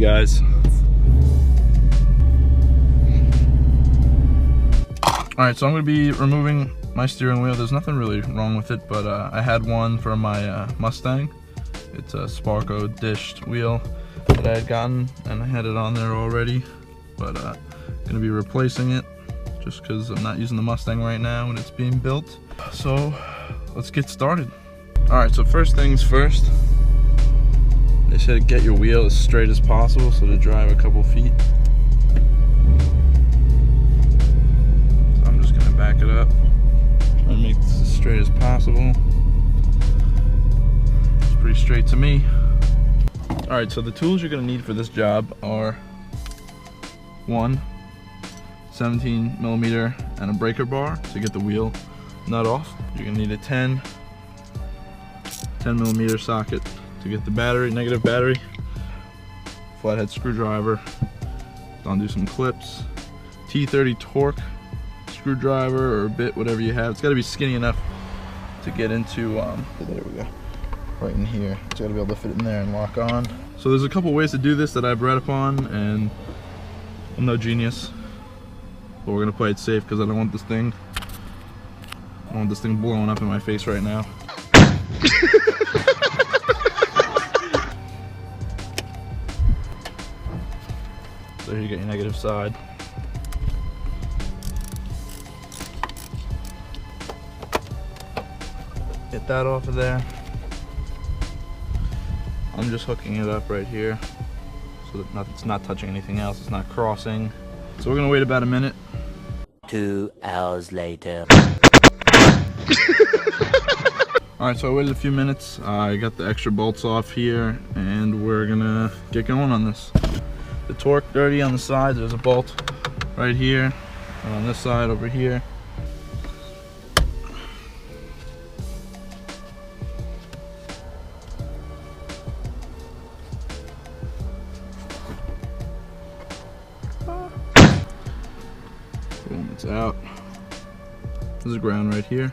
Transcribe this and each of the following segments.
guys. Alright, so I'm going to be removing my steering wheel. There's nothing really wrong with it, but I had one for my Mustang. It's a Sparco dished wheel that I had gotten, and I had it on there already, but I'm going to be replacing it just because I'm not using the Mustang right now when it's being built. So let's get started. Alright, so first things first, they said get your wheel as straight as possible, so to drive a couple feet. So I'm just going to back it up, try and make this as straight as possible. It's pretty straight to me. Alright, so the tools you're going to need for this job are one 17mm and a breaker bar to get the wheel nut off. You're going to need a 10mm socket to get the battery, negative battery, flathead screwdriver, undo some clips, T30 torque screwdriver or bit, whatever you have. It's got to be skinny enough to get into, there we go, right in here. It's got to be able to fit in there and lock on. So there's a couple ways to do this that I've read upon, and I'm no genius, but we're gonna play it safe because I don't want this thing blowing up in my face right now. So here you get your negative side. Get that off of there. I'm just hooking it up right here so that it's not touching anything else, it's not crossing. So we're gonna wait about a minute. 2 hours later. Alright, so I waited a few minutes. I got the extra bolts off here and we're gonna get going on this. The torque dirty on the side, there's a bolt right here, and on this side over here. Boom, it's out. This is ground right here.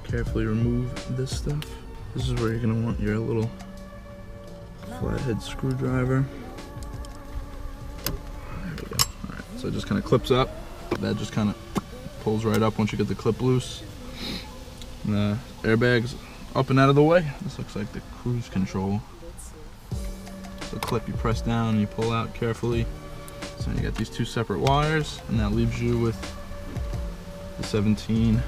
Carefully remove this stuff. This is where you're gonna want your little flathead screwdriver. There we go. Alright, so it just kind of clips up. That just kind of pulls right up once you get the clip loose. And the airbag's up and out of the way. This looks like the cruise control. The clip you press down and you pull out carefully. So you got these two separate wires, and that leaves you with the 17.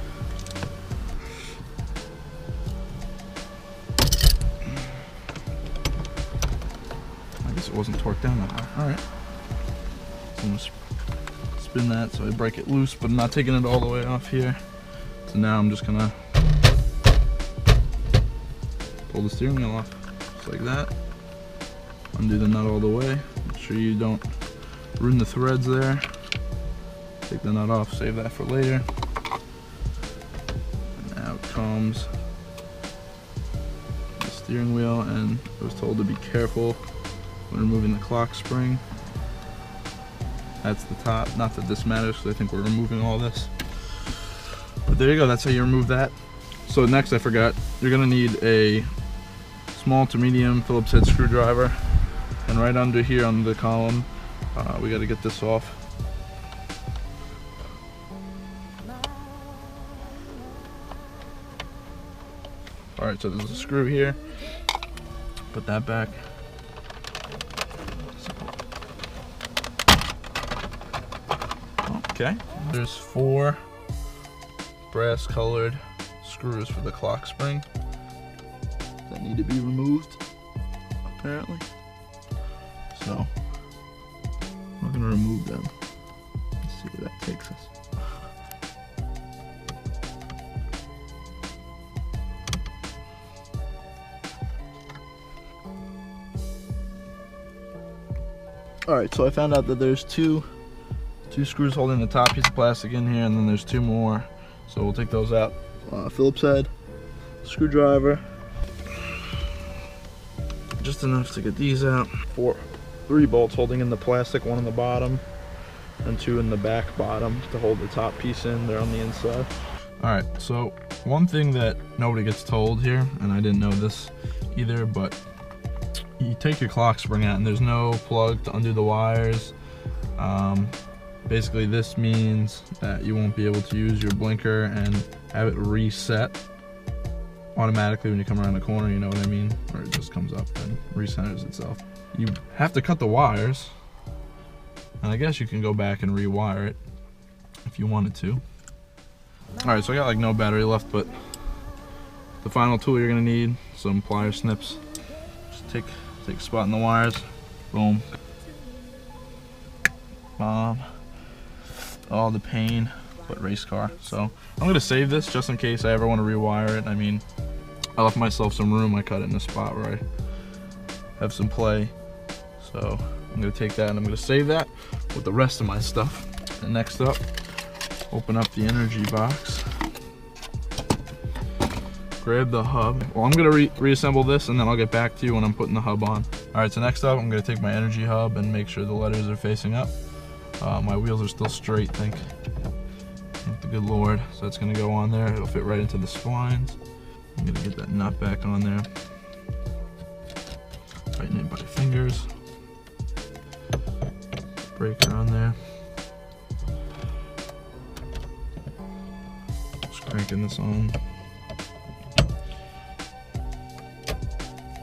I guess it wasn't torqued down that high. Alright. So I'm gonna spin that so I break it loose, but I'm not taking it all the way off here. So now I'm just gonna pull the steering wheel off, just like that. Undo the nut all the way. Make sure you don't ruin the threads there. Take the nut off, save that for later. And out comes the steering wheel, and I was told to be careful when removing the clock spring. That's the top. Not that this matters because I think we're removing all this. But there you go, that's how you remove that. So next, I forgot, you're gonna need a small to medium Phillips head screwdriver. And right under here on the column, we got to get this off. Alright, so there's a screw here. Put that back. Okay, there's 4 brass colored screws for the clock spring that need to be removed, apparently. So we're gonna remove them. Let's see where that takes us. Alright, so I found out that there's two screws holding the top piece of plastic in here, and then there's 2 more. So we'll take those out. Phillips head screwdriver. Just enough to get these out. 3 bolts holding in the plastic, 1 on the bottom and 2 in the back bottom to hold the top piece in. They're on the inside. Alright, so One thing that nobody gets told here, and I didn't know this either, but you take your clock spring out and there's no plug to undo the wires. Basically this means that you won't be able to use your blinker and have it reset automatically when you come around the corner, you know what I mean? Or it just comes up and recenters itself. You have to cut the wires, and I guess you can go back and rewire it if you wanted to. Alright, so I got like no battery left, but the final tool you're gonna need, some plier snips. Just take a spot in the wires, boom. All the pain, but race car. So I'm gonna save this just in case I ever want to rewire it. I mean, I left myself some room. I cut it in a spot where I have some play. So I'm gonna take that and I'm gonna save that with the rest of my stuff. And next up, open up the NRG box. Grab the hub. Well, I'm gonna reassemble this and then I'll get back to you when I'm putting the hub on. All right, so next up, I'm gonna take my NRG hub and make sure the letters are facing up. My wheels are still straight, thank the good Lord. So it's gonna go on there. It'll fit right into the splines. I'm gonna get that nut back on there. Tighten it by fingers. Breaker on there. Just cranking this on.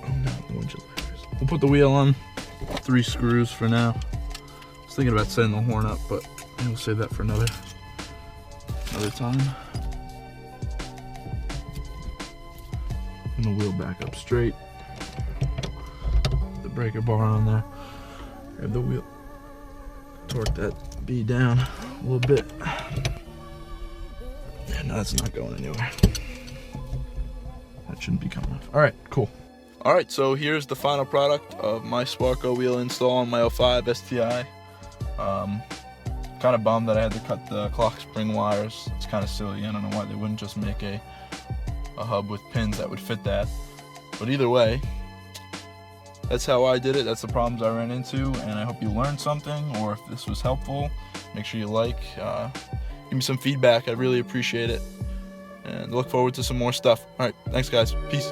Oh no, the windshield wipers. We'll put the wheel on 3 screws for now. I was thinking about setting the horn up, but we'll save that for another time. And the wheel back up straight. The breaker bar on there. Grab the wheel. Torque that B down a little bit. Yeah, no, that's not going anywhere. That shouldn't be coming off. All right, cool. All right, so here's the final product of my Sparco wheel install on my 05 STI. Kind of bummed that I had to cut the clock spring wires. It's kind of silly. I don't know why they wouldn't just make a hub with pins that would fit that. But either way, that's how I did it. That's the problems I ran into, and I hope you learned something, or if this was helpful, make sure you give me some feedback. I'd really appreciate it, and look forward to some more stuff. All right, thanks guys, peace.